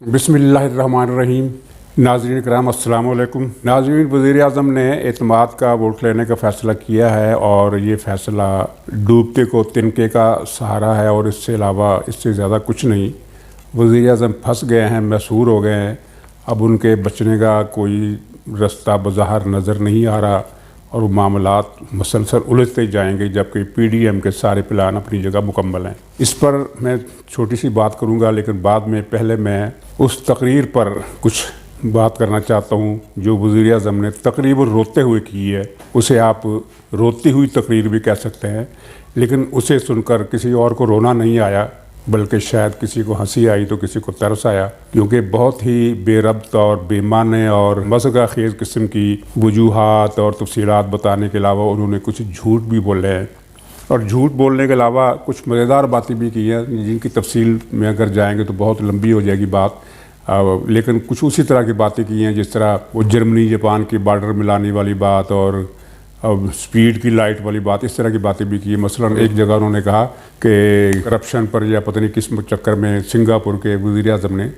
बिस्मिल्लाहिर्रहमानिर्रहीम। नाज़रीन किराम अस्सलामु अलैकुम। नाज़रीन, वज़ीर-ए-आज़म ने एतमाद का वोट लेने का फ़ैसला किया है और ये फ़ैसला डूबते को तिनके का सहारा है और इससे अलावा इससे ज़्यादा कुछ नहीं। वज़ीर-ए-आज़म फंस गए हैं, महसूर हो गए हैं। अब उनके बचने का कोई रास्ता बज़ाहिर नज़र नहीं आ रहा और वो मामलात मसलसल उलझते जाएंगे, जबकि पीडीएम के सारे प्लान अपनी जगह मुकम्मल हैं। इस पर मैं छोटी सी बात करूंगा, लेकिन बाद में पहले मैं उस तकरीर पर कुछ बात करना चाहता हूं जो वज़ीर-ए-आज़म ने तकरीबन रोते हुए की है। उसे आप रोती हुई तकरीर भी कह सकते हैं, लेकिन उसे सुनकर किसी और को रोना नहीं आया, बल्कि शायद किसी को हंसी आई तो किसी को तरस आया, क्योंकि बहुत ही बेरब्त और बेमाने और मज़ाक़-खेज़ किस्म की वजूहात और तफ़सीलात बताने के अलावा उन्होंने कुछ झूठ भी बोले हैं और झूठ बोलने के अलावा कुछ मज़ेदार बातें भी की हैं, जिनकी तफसील में अगर जाएंगे तो बहुत लंबी हो जाएगी बात। लेकिन कुछ उसी तरह की बातें की हैं जिस तरह वो जर्मनी जापान की बॉर्डर मिलाने वाली बात और स्पीड की लाइट वाली बात, इस तरह की बातें भी की। मसलन एक जगह उन्होंने कहा कि करप्शन पर या पता नहीं किस चक्कर में सिंगापुर के वज़ीर-ए-आज़म ने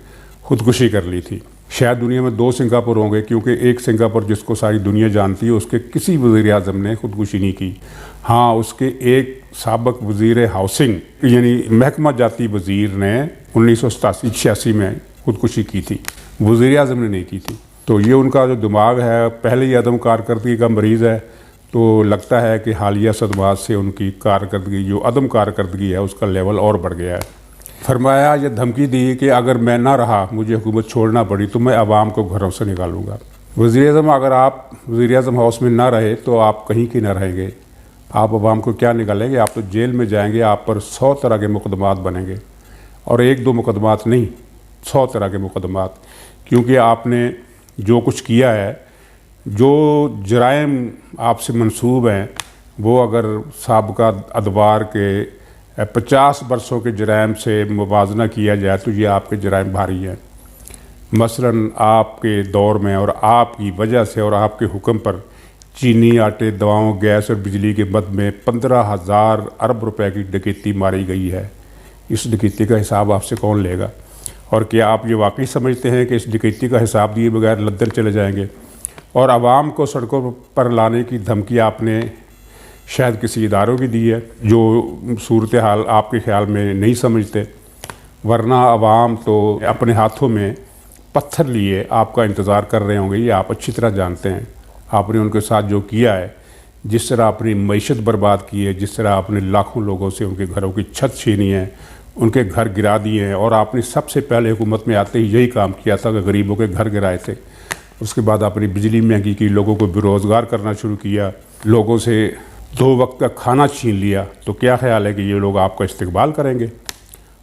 खुदकुशी कर ली थी। शायद दुनिया में 2 सिंगापुर होंगे, क्योंकि एक सिंगापुर जिसको सारी दुनिया जानती है उसके किसी वज़ीर-ए-आज़म ने खुदकुशी नहीं की। हाँ, उसके एक साबिक़ वज़ीर हाउसिंग यानी महकमा जाती वज़ीर ने 1987-86 में खुदकुशी की थी, वज़ीर-ए-आज़म ने नहीं की थी। तो ये उनका जो दिमाग है पहले ही अदम कारकर्दगी का मरीज़ है, तो लगता है कि हालिया सदमात से उनकी कारकर्दगी जो अदम कारकर्दगी है उसका लेवल और बढ़ गया है। फरमाया, ये धमकी दी कि अगर मैं ना रहा, मुझे हुकूमत छोड़ना पड़ी, तो मैं अवाम को घरों से निकालूंगा। वज़ीर-ए-आज़म, अगर आप वज़ीर-ए-आज़म हाउस में ना रहे तो आप कहीं की ना रहेंगे। आप अवाम को क्या निकालेंगे? आप तो जेल में जाएंगे, आप पर 100 तरह के मुकदमात बनेंगे और 1-2 मुकदमात नहीं, 100 तरह के मुकदमात, क्योंकि आपने जो कुछ किया है, जो जराइम आपसे मंसूब हैं, वो अगर साबिक़ा अदवार के 50 बरसों के जराइम से मुवाजना किया जाए तो ये आपके जराइम भारी हैं। मसलन आपके दौर में और आपकी वजह से और आपके हुक्म पर चीनी, आटे, दवाओं, गैस और बिजली के मद में 15,000 अरब रुपए की डकैती मारी गई है। इस डकैती का हिसाब आपसे कौन लेगा? और क्या आप ये वाकई समझते हैं कि इस डकैती का हिसाब दिए बगैर लंदन चले जाएंगे? और आवाम को सड़कों पर लाने की धमकी आपने शायद किसी इदारों की दी है जो सूरत हाल आपके ख्याल में नहीं समझते, वरना आवाम तो अपने हाथों में पत्थर लिए आपका इंतज़ार कर रहे होंगे। ये आप अच्छी तरह जानते हैं। आपने उनके साथ जो किया है, जिस तरह अपनी मईशत बर्बाद की है, जिस तरह आपने लाखों लोगों से उनके घरों की छत छीनी है, उनके घर गिरा दिए हैं, और आपने सबसे पहले हुकूमत में आते ही यही काम किया था कि गरीबों के घर गिराए थे। उसके बाद आपने बिजली महंगी की, लोगों को बेरोज़गार करना शुरू किया, लोगों से 2 वक्त का खाना छीन लिया। तो क्या ख्याल है कि ये लोग आपका इस्तकबाल करेंगे?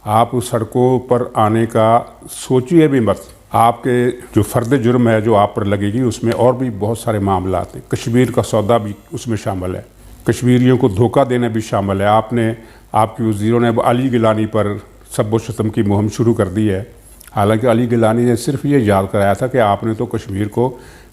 आप सड़कों पर आने का सोचिए भी मत। आपके जो फ़र्द जुर्म है जो आप पर लगेगी, उसमें और भी बहुत सारे मामला हैं। कश्मीर का सौदा भी उसमें शामिल है, कश्मीरियों को धोखा देना भी शामिल है। आपके वज़ीरों ने अब अली गिलानी पर सब व शतम की मुहिम शुरू कर दी है। हालांकि अली गिलानी ने सिर्फ ये याद कराया था कि आपने तो कश्मीर को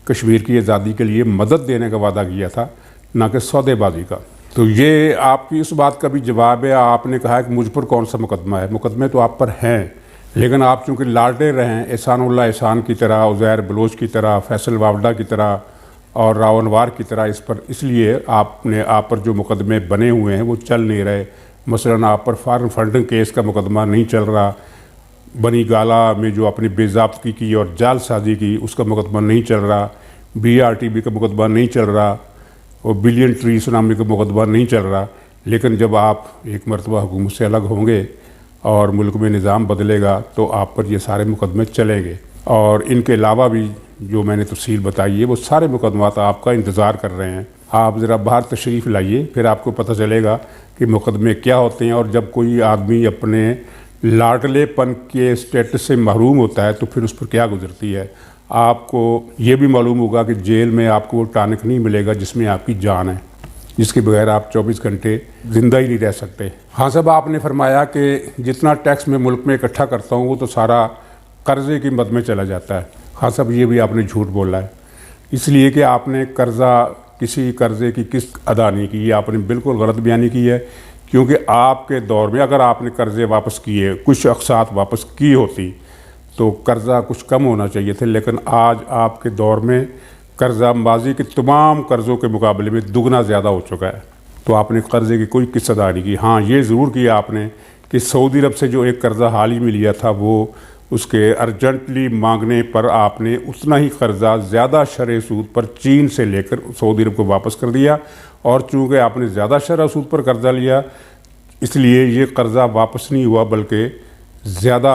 कश्मीर की आज़ादी के लिए मदद देने का वादा किया था, ना कि सौदेबाजी का। तो ये आपकी उस बात का भी जवाब है। आपने कहा कि मुझ पर कौन सा मुकदमा है? मुकदमे तो आप पर हैं, लेकिन आप चूँकि लाडे रहे, एहसानुल्लाह एहसान की तरह, उज़ैर बलोच की तरह, फैसल वावडा की तरह और रावनवार की तरह, इसलिए आप पर जो मुकदमे बने हुए हैं वो चल नहीं रहे। मसलन आप पर फॉरेन फंडिंग केस का मुकदमा नहीं चल रहा, बनी गाला में जो अपनी बेज़ाब्तगी की और जालसाजी की उसका मुकदमा नहीं चल रहा, BRTB का मुकदमा नहीं चल रहा और बिलियन ट्री सुनामी का मुकदमा नहीं चल रहा। लेकिन जब आप एक मरतबा हुकूमत से अलग होंगे और मुल्क में निज़ाम बदलेगा तो आप पर ये सारे मुकदमे चलेंगे। और इनके अलावा भी जो मैंने तफसील बताई है, वो सारे मुकदमात आपका इंतज़ार कर रहे हैं। आप ज़रा बाहर तशरीफ़ लाइए, फिर आपको पता चलेगा कि मुकदमे क्या होते हैं। और जब कोई आदमी अपने लाडलेपन के स्टेटस से महरूम होता है तो फिर उस पर क्या गुजरती है। आपको ये भी मालूम होगा कि जेल में आपको वो टॉनिक नहीं मिलेगा जिसमें आपकी जान है, जिसके बगैर आप 24 घंटे ज़िंदा ही नहीं रह सकते। हाँ साहब, आपने फरमाया कि जितना टैक्स मैं मुल्क में इकट्ठा करता हूँ वो तो सारा कर्ज़े की मद में चला जाता है। हाँ साहब, ये भी आपने झूठ बोला है, इसलिए कि आपने किसी कर्ज़े की किस्त अदा नहीं की। आपने बिल्कुल गलत बयानी की है, क्योंकि आपके दौर में अगर आपने कर्ज़े वापस किए, कुछ अक़सात वापस की होती, तो कर्ज़ा कुछ कम होना चाहिए थे, लेकिन आज आपके दौर में कर्ज़ा माजी के तमाम कर्ज़ों के मुकाबले में दुगना ज़्यादा हो चुका है। तो आपने कर्ज़े की कोई किस्सादारी की। हाँ, ये ज़रूर किया आपने कि सऊदी अरब से जो एक कर्ज़ा हाल ही में लिया था, वो उसके अर्जेंटली मांगने पर आपने उतना ही कर्ज़ा ज़्यादा शरह सूद पर चीन से लेकर सऊदी अरब को वापस कर दिया। और चूँकि आपने ज़्यादा शरह सूद पर कर्ज़ा लिया, इसलिए ये कर्ज़ा वापस नहीं हुआ, बल्कि ज़्यादा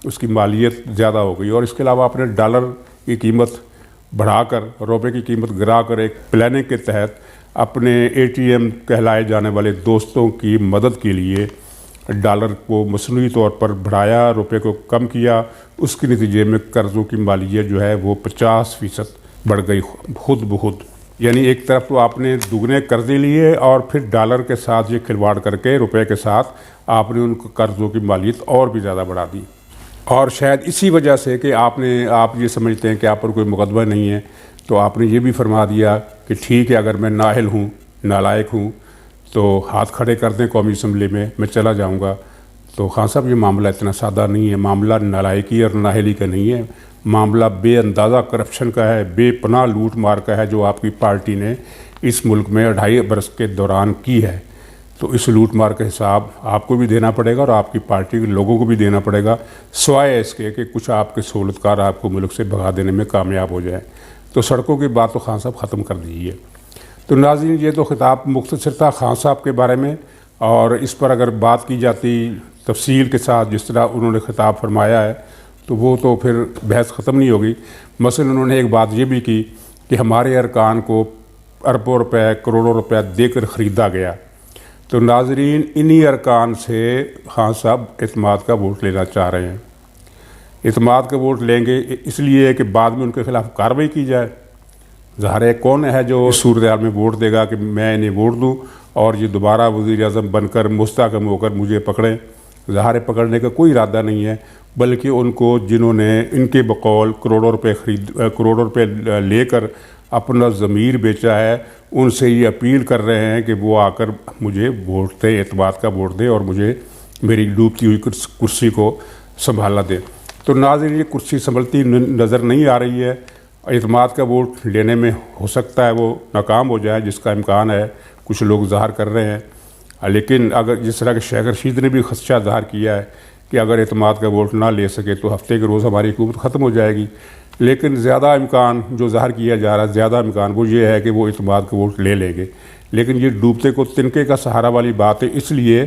उसकी मालियत ज़्यादा हो गई। और इसके अलावा आपने डॉलर की कीमत बढ़ाकर, रुपये की कीमत गिराकर एक प्लानिंग के तहत अपने ATM कहलाए जाने वाले दोस्तों की मदद के लिए डॉलर को मसनूई तौर पर बढ़ाया, रुपये को कम किया। उसके नतीजे में कर्ज़ों की मालियत जो है वो 50% बढ़ गई खुद ब खुद। यानी एक तरफ तो आपने दुगने कर्ज़े लिए और फिर डॉलर के साथ ये खिलवाड़ करके रुपये के साथ आपने उन कर्ज़ों की मालियत और भी ज़्यादा बढ़ा दी। और शायद इसी वजह से कि आप ये समझते हैं कि आप पर कोई मुकदमा नहीं है, तो आपने ये भी फरमा दिया कि ठीक है, अगर मैं नाअहल हूँ, नालायक हूँ, तो हाथ खड़े कर दें कौमी असम्बली में, मैं चला जाऊँगा। तो खान साहब, ये मामला इतना सादा नहीं है। मामला नालायकी और नाअहली का नहीं है, मामला बेअंदाज़ा करप्शन का है, बेपनाह लूट मार का है, जो आपकी पार्टी ने इस मुल्क में 2.5 बरस के दौरान की है। तो इस लूट मार का हिसाब आपको भी देना पड़ेगा और आपकी पार्टी के लोगों को भी देना पड़ेगा, सिवाय इसके कि कुछ आपके सहूलतकार आपको मुल्क से भगा देने में कामयाब हो जाए। तो सड़कों की बात तो खान साहब ख़त्म कर दीजिए। तो नाज़रीन, ये तो खिताब मुख्तसर था खान साहब के बारे में, और इस पर अगर बात की जाती तफसील के साथ जिस तरह उन्होंने खिताब फरमाया है, तो वो तो फिर बहस ख़त्म नहीं होगी। मसलन उन्होंने एक बात ये भी की कि हमारे अरकान को अरबों रुपए, करोड़ों रुपए देकर ख़रीदा गया। तो नाज़रीन, इन्हीं अरकान से खान साहब एतमाद का वोट लेना चाह रहे हैं। एतमाद का वोट लेंगे इसलिए कि बाद में उनके खिलाफ कार्रवाई की जाए। ज़ाहिर है, कौन है जो इस सूरत में वोट देगा कि मैं इन्हें वोट दूँ और ये दोबारा वज़ीर-ए-आज़म बनकर मुस्तकम होकर मुझे पकड़ें। ज़ाहिर है, पकड़ने का कोई इरादा नहीं है, बल्कि उनको जिन्होंने इनके बकौल करोड़ों रुपए लेकर अपना ज़मीर बेचा है, उनसे ये अपील कर रहे हैं कि वो आकर मुझे वोट दें, एतमाद का वोट दें और मुझे मेरी डूबती हुई कुर्सी को संभालना दें। तो नाज़रीन, ये कुर्सी संभलती नज़र नहीं आ रही है। एतमाद का वोट लेने में हो सकता है वो नाकाम हो जाए, जिसका इम्कान है, कुछ लोग ज़ाहिर कर रहे हैं। लेकिन अगर जिस तरह के शेख रशीद ने भी खदशा ज़ाहिर किया है कि अगर एतमाद का वोट ना ले सके तो हफ्ते के रोज़ हमारी हुकूमत ख़त्म हो जाएगी। लेकिन ज़्यादा इम्कान जो ज़ाहिर किया जा रहा है, ज़्यादा इम्कान वो ये है कि वो एतमाद का वोट ले लेंगे। लेकिन ये डूबते को तिनके का सहारा वाली बात है, इसलिए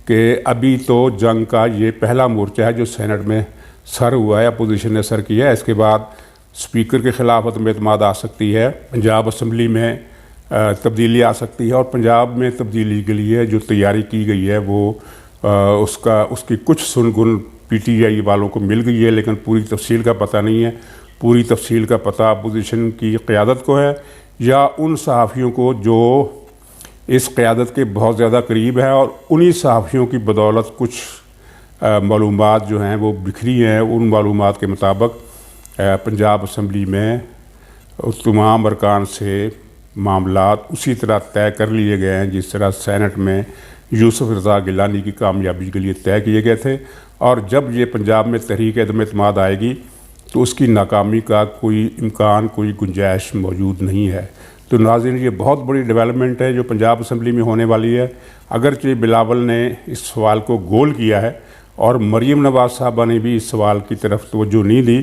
कि अभी तो जंग का ये पहला मोर्चा है जो सेनेट में सर हुआ है, अपोजिशन ने सर किया है। इसके बाद स्पीकर के ख़िलाफ़ अदम एतमाद आ सकती है, पंजाब असम्बली में तब्दीली आ सकती है, और पंजाब में तब्दीली के लिए जो तैयारी की गई है वो उसकी कुछ सुनगुन PTI वालों को मिल गई है, लेकिन पूरी तफसील का पता नहीं है। पूरी तफसील का पता अपोजिशन की क़यादत को है या उन सहाफ़ियों को जो इस क़यादत के बहुत ज़्यादा करीब है, और उन्हीं सहाफ़ियों की बदौलत कुछ मालूमात जो हैं वो बिखरी हैं। उन मालूमात के मुताबिक पंजाब असम्बली में तमाम अरकान से मामलात उसी तरह तय कर लिए गए हैं जिस तरह सेनेट में यूसुफ रज़ा गिलानी की कामयाबी के लिए तय किए गए थे। और जब ये पंजाब में तहरीक अदम एतमाद आएगी तो उसकी नाकामी का कोई इम्कान, कोई गुंजाइश मौजूद नहीं है। तो नाज़रीन, ये बहुत बड़ी डेवलपमेंट है जो पंजाब असम्बली में होने वाली है। अगरचे बिलावल ने इस सवाल को गोल किया है और मरीम नवाज़ साहबा ने भी इस सवाल की तरफ तवज्जो नहीं दी,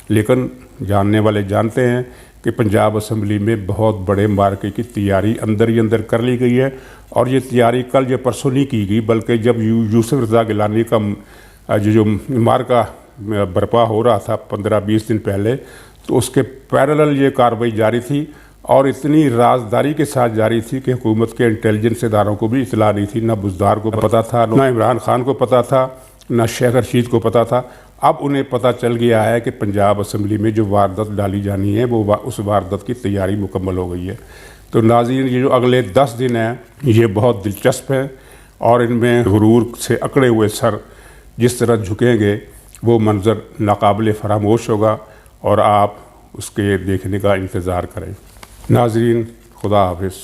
लेकिन जानने वाले जानते हैं कि पंजाब असम्बली में बहुत बड़े मार्के की तैयारी अंदर ही अंदर कर ली गई है। और ये तैयारी कल या परसों नहीं की गई, बल्कि जब यूसुफ रज़ा गिलानी का जो मार्का बर्पा हो रहा था 15-20 दिन पहले, तो उसके पैरेलल ये कार्रवाई जारी थी और इतनी राजदारी के साथ जारी थी कि हुकूमत के इंटेलिजेंस इदारों को भी इतला नहीं थी। ना बुज़दार को पता था, ना इमरान खान को पता था, ना शेख रशीद को पता था। अब उन्हें पता चल गया है कि पंजाब असम्बली में जो वारदात डाली जानी है वो उस वारदात की तैयारी मुकम्मल हो गई है। तो नाज़रीन, ये जो अगले 10 दिन हैं ये बहुत दिलचस्प हैं और इनमें गुरूर से अकड़े हुए सर जिस तरह झुकेंगे वो मंज़र नाकाबिल फरामोश होगा और आप उसके देखने का इंतज़ार करें। नाज़रीन, खुदा हाफिज़।